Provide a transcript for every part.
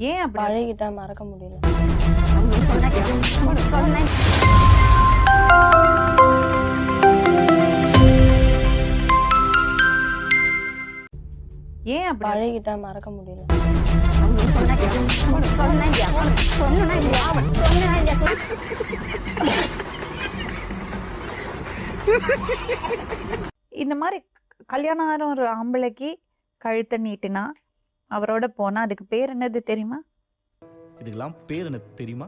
ஏன் அப்படி பழகிட்டா மறக்க முடியல. ஏன் அப்படி பழகிட்டா மறக்க முடியல. இந்த மாதிரி கல்யாணம் ஆகிற ஒரு ஆம்பளைக்கு கழுத்தை நீட்டினா அவரோட போனா அதுக்கு பேர் என்னது தெரியுமா? இதுக்கெல்லாம் பேர் என்ன தெரியுமா?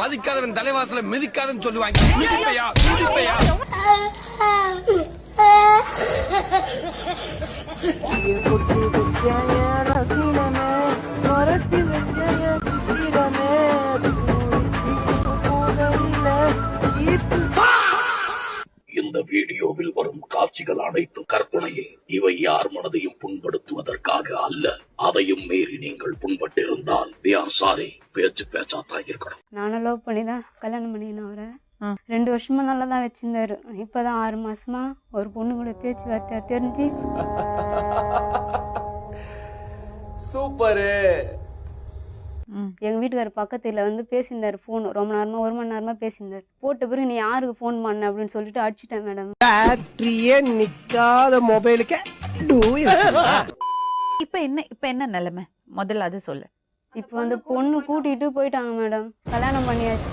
மதிக்காதவன் தலைவாசல மிதிக்காதன்னு சொல்லுவாங்க. இந்த வீடியோவில் வரும் காட்சிகள் அனைத்து கற்பனையே. இவை யார் மனதையும் புண்படுத்துவதற்காக அல்ல. அதையும் மீறி நீங்கள் புண்பட்டிருந்தால் சாரி, பேச்சாத்தான் இருக்கணும். நானும் லவ் பண்ணி தான் கல்யாணம் பண்ணினேன் அவரை. 2 வருஷமா நல்லா தான் வச்சிருந்தாரு. இப்பதான் 6 மாசமா ஒரு பொண்ணு கூட பேச்சுவார்த்தை தெரிஞ்சு சூப்பரு. எங்க வீட்டுக்காரர் பக்கத்துல வந்து பேசியிருந்தாரு. போன் ரொம்ப நேரமா 1 மணி நேரமா பேசியிருந்தாரு. போட்ட பிறகு நீ யாருக்கு போன் பண்ண அப்படின்னு சொல்லிட்டு அடிச்சுட்டேன் மேடம். பேட்டரியே நிக்காத மொபைலுக்கு இப்ப என்ன நிலைமை முதல்ல அது சொல்லு. இப்ப வந்து பொண்ணு கூட்டிட்டு போயிட்டாங்க மேடம். கல்யாணம் பண்ணியாச்சு.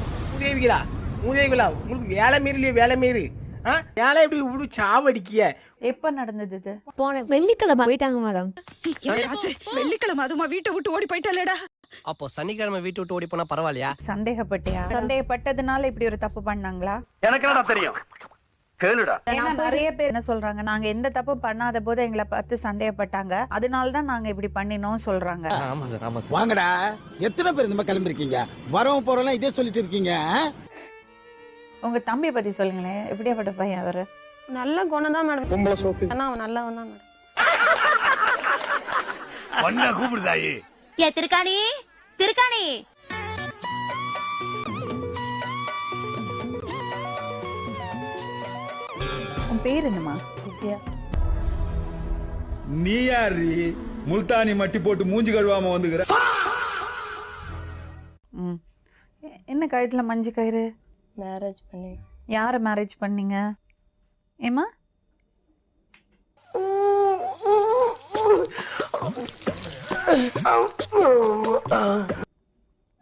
மூதேவிகளா உங்களுக்கு வேலை மீறி வேலை எப்படி இப்படி சாவடிக்கிய? எப்ப நடந்தது இது? போன வெள்ளிக்கிழமை போயிட்டாங்க மேடம். வெள்ளிக்கிழமை அதுமா வீட்டை விட்டு ஓடி போயிட்டாலடா. அப்போ சனிக்கிழமை வீட்டு விட்டு ஓடி போனா பரவாயில்லையா? சந்தேகப்பட்டியா? சந்தேகப்பட்டதுனால இப்படி ஒரு தப்பு பண்ணாங்களா? எனக்கு என்ன தெரியும், கேளுடா. ஏன்னா நிறைய பேர் என்ன சொல்றாங்க, நாங்க எந்த தப்பு பண்ணாத போது எங்களை பார்த்து சந்தேகப்பட்டாங்க, அதனாலதான் நாங்க இப்படி பண்ணினோம் சொல்றாங்க. வாங்கடா, எத்தனை பேர் இந்த மாதிரி கிளம்பிருக்கீங்க? வரவும் போறோம் இதே சொல்லிட்டு இருக்கீங்க. உங்க தம்பியை பத்தி சொல்லுங்களேன், எப்படியாப்பட்ட பையன் அவரு? நல்ல குணம் தான் மேடம். ஆனா அவன் நல்லவன் தான் மேடம். கூப்பிடுதாயே திருக்காணி உன் பேர் என்னமா? சித்தியா. நீ யாரு முல்தானி மட்டி போட்டு மூஞ்சி கழுவாம வந்துக்கிற? என்ன கழுத்துல மஞ்சு கயிறு? மேரேஜ் பண்ணி. யார மேரேஜ் பண்ணீங்க? ஏமா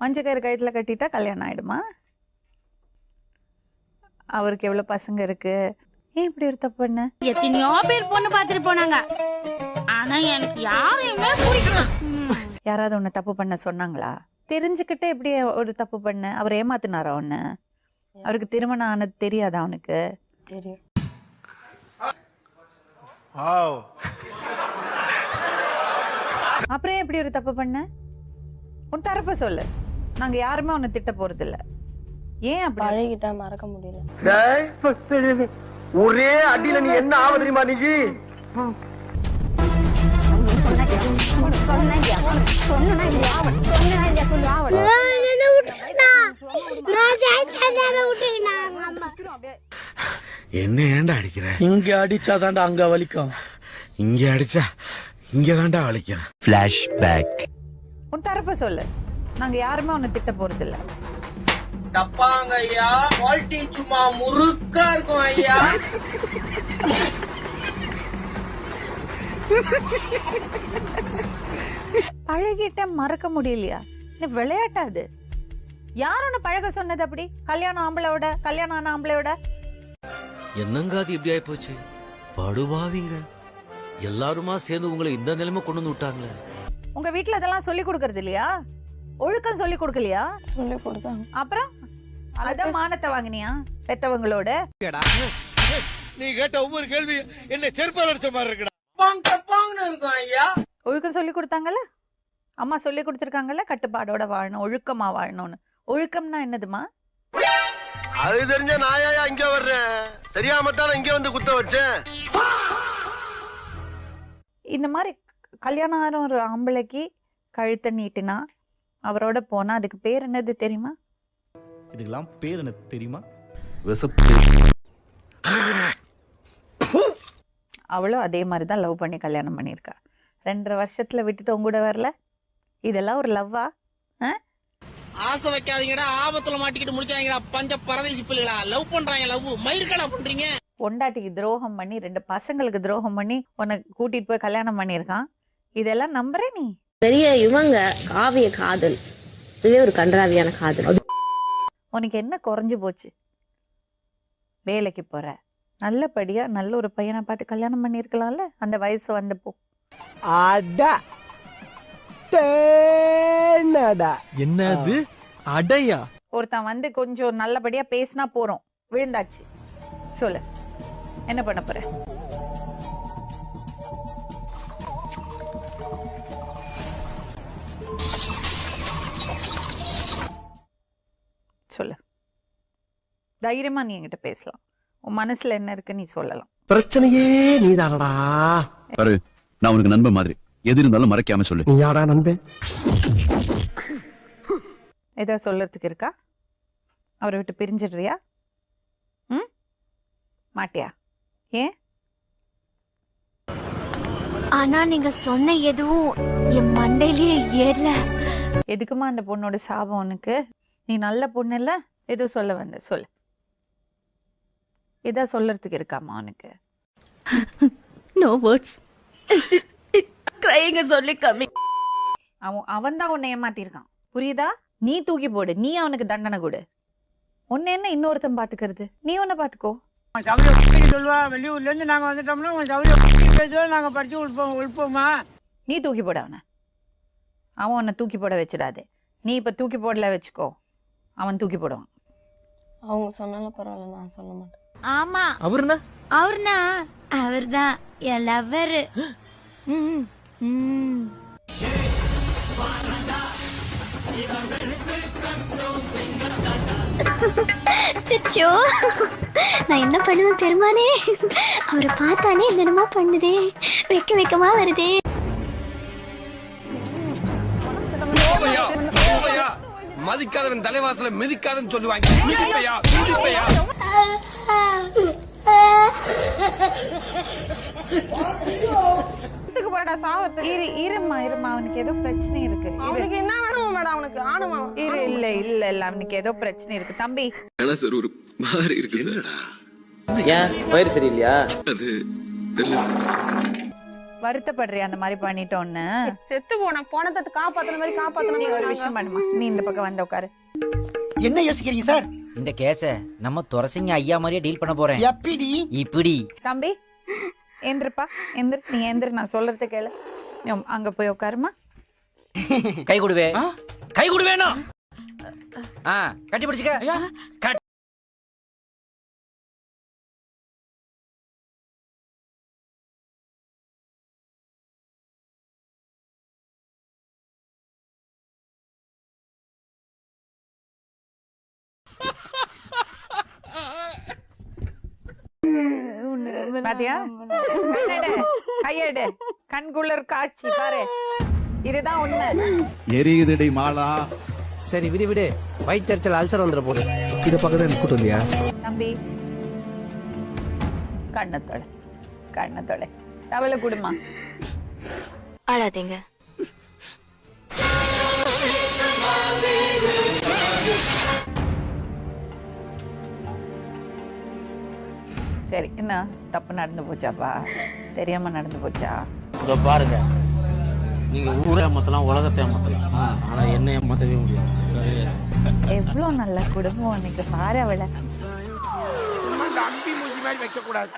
மஞ்ச கயிறு கழுத்துல கட்டிட்டா கல்யாணம் ஆயிடுமா? அவருக்கு எவ்வளவு பசங்க இருக்கு? ஏன் இப்படி ஒரு தப்பு பண்ண? எத்தனையோ பேர் பொண்ணு பாத்துட்டு போனாங்க, ஆனா எனக்கு யாரையுமே பிடிக்கல. யாராவது உன்னை தப்பு பண்ண சொன்னாங்களா? தெரிஞ்சுக்கிட்டே எப்படி ஒரு தப்பு பண்ண? அவர் ஏமாத்தினாரா உன்ன? அவருக்கு திருமணம் ஆனது தெரியாதா அவனுக்கு? தெரியும். அப்புறம் எப்படி ஒரு தப்பு பண்ண? உன் தரப்ப சொல்லு. நாங்க யாருமே உன்னை திட்ட போறது இல்ல. ஏன் அப்படி? பழகிட்டா மறக்க முடியல. ஒரே அடியில நீ என்ன ஆவ தெரியுமா? நீ என்ன ஏன்டா அடிக்கிற? இங்க அடிச்சாதான்டா அங்க வலிக்கும், இங்க அடிச்சா இங்கதான்டா வலிக்கும். பிளாஷ்பேக். உன் தரப்ப சொல்லு. நாங்க யாருமே உன்னை திட்ட போறது இல்ல. தப்பாங்க ஐயா, குவாலிட்டி சும்மா முறுக்கா இருக்கும் ஐயா. பழகிட்ட மறக்க முடியலையா? விளையாட்டாது. யார் உன்னை பழக சொன்னது? அப்படி கல்யாணம் ஆன ஆம்பளையோட என்னங்க அது எப்படி ஆயி போச்சு? படுவாவிங்க எல்லாருமா சேர்ந்து உங்களை இந்த நிலைமை கொண்டு வந்து விட்டாங்களே. உங்க வீட்டுல அதெல்லாம் சொல்லி கொடுக்கறது இல்லையா? ஒழுக்கம் சொல்லி கொடுக்கலையா? சொல்லி கொடுத்தாங்க. அப்புறம் அதான் மானத்தை வாங்கினியா பெத்தவங்களோட? நீ கேட்ட ஒவ்வொரு கேள்வி என்ன செருப்பால் அடிச்ச மாதிரி இருக்குடா. ஒழுக்கம் சொல்லி கொடுத்தாங்கல்ல, அம்மா சொல்லி கொடுத்துருக்காங்கல்ல, கட்டுப்பாடோட வாழணும், ஒழுக்கமா வாழணும்னு. ஒழுக்கம்னா என்னதுமா? அது தெரிஞ்ச நாயா இங்க வர்றேன், தெரியாமத்தான இங்க வந்து குத்த வச்சேன். இந்த மாதிரி கல்யாணம் ஆகிற ஒரு ஆம்பளைக்கு கழுத்தை நீட்டினா அவரோட போனா அதுக்கு பேர் என்னது தெரியுமா? இதுக்கெல்லாம் பேர் என்ன தெரியுமா? விசத்து. அவளும் அதே மாதிரி தான் லவ் பண்ணி கல்யாணம் பண்ணியிருக்கா. 2.5 வருஷத்துல விட்டுட்டு உங்க கூட வரல. இதெல்லாம் ஒரு லவ்வா? ஆசை வைக்காதீங்கடா, ஆபத்துல மாட்டிக்கிட்டு முடிச்சாங்கடா பஞ்ச பரதேசி பிள்ளைகளா. லவ் பண்றாங்க, லவ் மயிர்கடா பண்றீங்க. பொண்டாட்டிக்கு துரோகம் பண்ணி 2 பசங்களுக்கு துரோகம் பண்ணி உன்னை கூட்டிட்டு போய் கல்யாணம் பண்ணியிருக்கான். இதெல்லாம் நம்புற நீ? பெரிய இவங்க காவிய காதல், இதுவே ஒரு கன்றாவியான காதல். உனக்கு என்ன குறைஞ்சு போச்சு? வேலைக்கு போற, நல்லபடியா நல்ல ஒரு பையனை பார்த்து கல்யாணம் பண்ணியிருக்கலாம்ல அந்த வயசு வந்தப்போ. என்னது அடையா? ஒருத்தன் வந்து கொஞ்சம் நல்லபடியா பேசினா போறோம், விழுந்தாச்சு. சொல்லு, என்ன பண்ண போற? சொல்லு, தைரியமா நீ என்கிட்ட பேசலாம். உன் மனசுல என்ன இருக்கு நீ சொல்லலாம். பிரச்சனையே நீதானடா. பாரு, நான் உனக்கு நண்பன் மாதிரி, எது இருந்தாலும் மறைக்காம சொல்லு. நீ யாரா நண்பன்? ஏதாவது சொல்றதுக்கு இருக்கா? அவரை விட்டு பிரிஞ்சிடுறியா? மாட்டியா? ஏன்? ஆனா நீங்க சொன்ன எதுவும் என் மண்டையிலேயே ஏறல. எதுக்குமா அந்த பொண்ணோட சாபம் உனக்கு? நீ நல்ல பொண்ணு இல்ல? ஏதோ சொல்ல வந்த, சொல்லு. ஏதா சொல்றதுக்கு இருக்காமா உனக்கு? No words. கிரைங்க சொல்லி கம்மி. அவன் தான் உன்னை ஏமாத்திருக்கான், புரியுதா? நீ தூக்கி போடு, நீ அவனுக்கு தண்டனை கொடு. உன்னை என்ன இன்னொருத்தன் பாத்துக்கிறது? நீ உன்னை பாத்துக்கோ. சொல்லுவா, வெளியூர்ல இருந்து நாங்க வந்துட்டோம்னா உங்க சௌரிய பேசுவோம், நாங்க படிச்சு உள்போமா. நீ தூக்கி போட அவனை. அவன் உன்னை தூக்கி போட வச்சிடாதே. நீ இப்ப தூக்கி போடல வச்சுக்கோ, அவன் தூக்கி போடுவான். அவங்க சொன்னாலும் பரவாயில்ல, நான் சொல்ல மாட்டேன். ஆமா, அவர்னா அவர்தான் என் லவ்வர். சிச்சோ, நான் என்ன பண்ணுவேன் பெருமானே? அவரை பார்த்தானே என்னமா பண்ணுதே, வெக்கமா வருதே. மதிக்காதவன் தலைவாசல மிதிக்காதன்னு சொல்லுவாங்க. இருமா, அவனுக்கு ஏதோ பிரச்சனை இருக்கு. அவனுக்கு என்ன வேணும் மேடம்? அவனுக்கு ஆணுமா? இல்ல அவனுக்கு ஏதோ பிரச்சனை இருக்கு தம்பி. சார் ஒரு மாதிரி இருக்கு. ஏன் பயிர் சரியில்லையா? அது வருத்தப்படுறியா அந்த மாதிரி பண்ணிட்டோன்னு? செத்து போனதை காப்பாத்துற மாதிரி நீ காப்பாத்தணும். ஒரு விஷயம் பண்ணுமா, நீ இந்த பக்கம் வந்து உட்காரு. என்ன யோசிக்கிறீங்க சார்? இந்த கேஸ நம்ம துரசிங்க ஐயா மாதிரியே டீல் பண்ண போறேன். எப்படி? இப்படி. தம்பி எந்திருப்பா, எந்திரு. நீ எந்திரு, நான் சொல்றத கேளு. நீ அங்க போய் உட்காருமா. கை கொடுவே, கை கொடுவேனா? கட்டி பிடிச்சுக்க. பாத்தியா? கையெடு, கண்குள்ளர் காட்சி பாரு. இதுதான் உண்மை. எரியுதடி மாலா. சரி விடு, வயிற்றுச்சல் அல்சர் வந்துட போது. இத பக்கத்துல எனக்கு கூட்டு வந்தியா? தம்பி கண்ணத்தோட டவல குடுமா. அழாதீங்க. சரி, என்ன தப்பு நடந்து போச்சாப்பா? தெரியாம நடந்து போச்சா? இதோ பாருங்க, நீங்க ஊரை ஏமாத்தலாம், உலகத்தை ஏமாத்தலாம், ஆனா என்ன ஏமாத்தவே முடியாது. எவ்வளவு நல்ல குடும்பம் உனக்கு பாரு. அவளை அம்பி மூஞ்சி மாதிரி வைக்க கூடாது.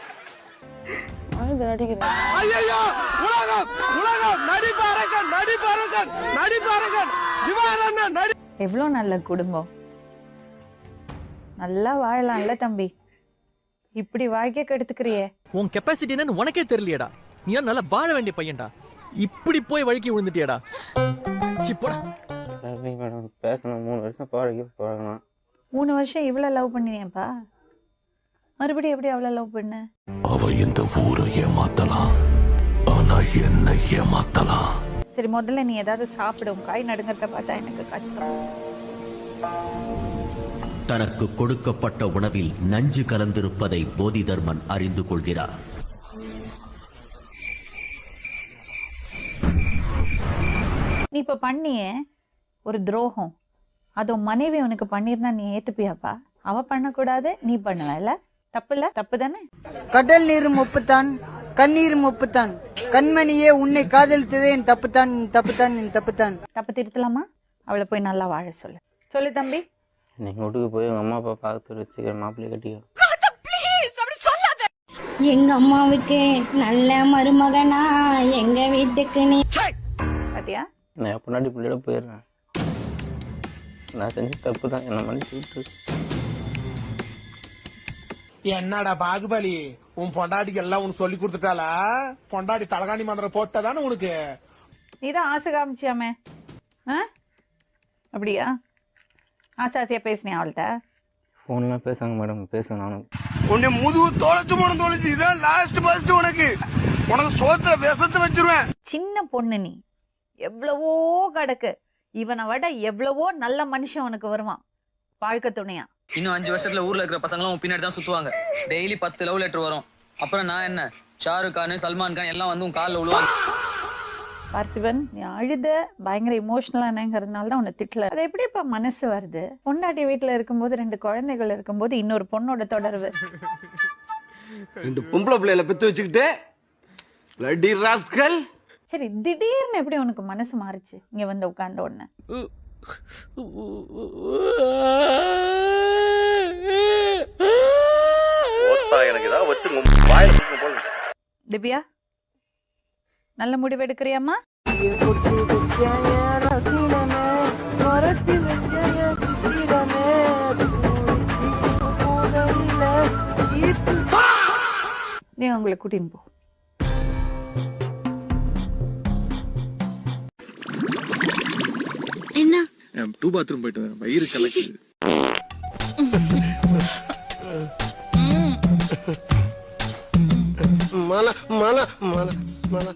எவ்வளவு நல்ல குடும்பம். நல்லா வாழலாம்ல தம்பி. இப்படி வாழ்க்கை கெடுத்துக்கிறியே. உன் கெப்பாசிட்டி என்னன்னு உனக்கே தெரியலையடா. நீ நல்லா வாழ வேண்டிய பையன்டா, இப்படி போய் வழுக்கி விழுந்துட்டியடா. பேசணும் 3 வருஷம் பழகணும். 3 வருஷம் இவ்வளவு லவ் பண்ணினேப்பா, மறுபடியும் எப்படி அவ்வளவு லவ் பண்ண? அவ இந்த ஊரை ஏமாத்தலாம், ஆனா என்ன ஏமாத்தலாம். சரி, முதல்ல நீ ஏதாவது சாப்பிடும். காய் நடுங்கறத பார்த்தா எனக்கு கஷ்டம். தனக்கு கொடுக்கப்பட்ட உணவில் நஞ்சு கலந்திருப்பதை போதிதர்மன் அறிந்து கொள்கிறார். நீ இப்ப பண்ணியே ஒரு துரோகம், அது உன் மனைவி உனக்கு பண்ணிருந்தா நீ ஏத்துப்பியாப்பா? அவ பண்ணக்கூடாது, நீ பண்ணுவ இல்ல? தப்பு இல்ல? தப்பு தானே? கடல் நீரும் உப்புத்தான், கண்ணீரும் உப்புத்தான், கண்மணியே உன்னை காதலித்ததே என் தப்புத்தான், தப்புத்தான், என் தப்புத்தான். தப்பு திருத்தலாமா? அவளை போய் நல்லா வாழ சொல்லு. சொல்லு தம்பி. நீங்க வீட்டுக்கு போய் உங்க அம்மா அப்பா பார்த்து வச்சுக்கிற மாப்பிள்ளை கட்டிக்கோ. எங்க அம்மாவுக்கு நல்ல மருமகனா எங்க வீட்டுக்கு நீ. பாத்தியா? நான் பொண்டாட்டி பிள்ளையோட போயிடுறேன். நான் செஞ்ச தப்பு தான், என்ன மன்னிச்சு விட்டு. என்னடா பாகுபலி, உன் பொண்டாட்டிக்கு எல்லாம் உனக்கு சொல்லி கொடுத்துட்டாளா? பொண்டாட்டி தலகாணி மந்திரம் போட்டதானே உனக்கு? நீதான் ஆசை காமிச்சியாமே. அப்படியா? ஆசையா பேசினியா அவள்கிட்ட? போன்லாம் பேசாங்க மேடம், பேசுவேன் நானும். உன்னை முதுகு தொலைச்சு இதான் லாஸ்ட் பஸ்ட் உனக்கு சோத்துல விஷத்தை வச்சிருவேன். சின்ன பொண்ணு நீ, எவ்வளவோ கிடக்கு. இவனை விட எவ்வளவோ நல்ல மனுஷன் உனக்கு வருவான் வாழ்க்கை துணையா. இன்னும் 5 வருஷத்துல ஊர்ல இருக்கிற பசங்களும் உன் பின்னாடி தான் சுத்துவாங்க. டெய்லி 10 லவ் லெட்டர் வரும். அப்புறம் நான் என்ன, ஷாருக் கான், சல்மான் கான் எல்லாம் வந்து உன் காலில் விழுவாங்க. பார்த்திபன், நீ அழுத பயங்கர இமோஷனலானங்கிறதுனால தான் உன்னை திட்டல. அது எப்படி இப்ப மனசு வருது? பொண்டாட்டி வீட்டுல இருக்கும்போது 2 குழந்தைகள் இருக்கும்போது இன்னொரு பொண்ணோட தொடர்பு. 2 பொம்பளை பிள்ளைகளை பெத்து வச்சுக்கிட்டு bloody rascal. சரி, திடீர்னு எப்படி உனக்கு மனசு மாறிச்சு இங்க வந்து உட்கார்ந்த உடனே? திவ்யா, நல்ல முடிவு எடுக்கிறியாமா? நீ உங்களை கூட்டின்னு போ. என்ன? 2 பாத்ரூம் போயிட்டு வரேன், வயிறு கலக்குது. மல மல மல மல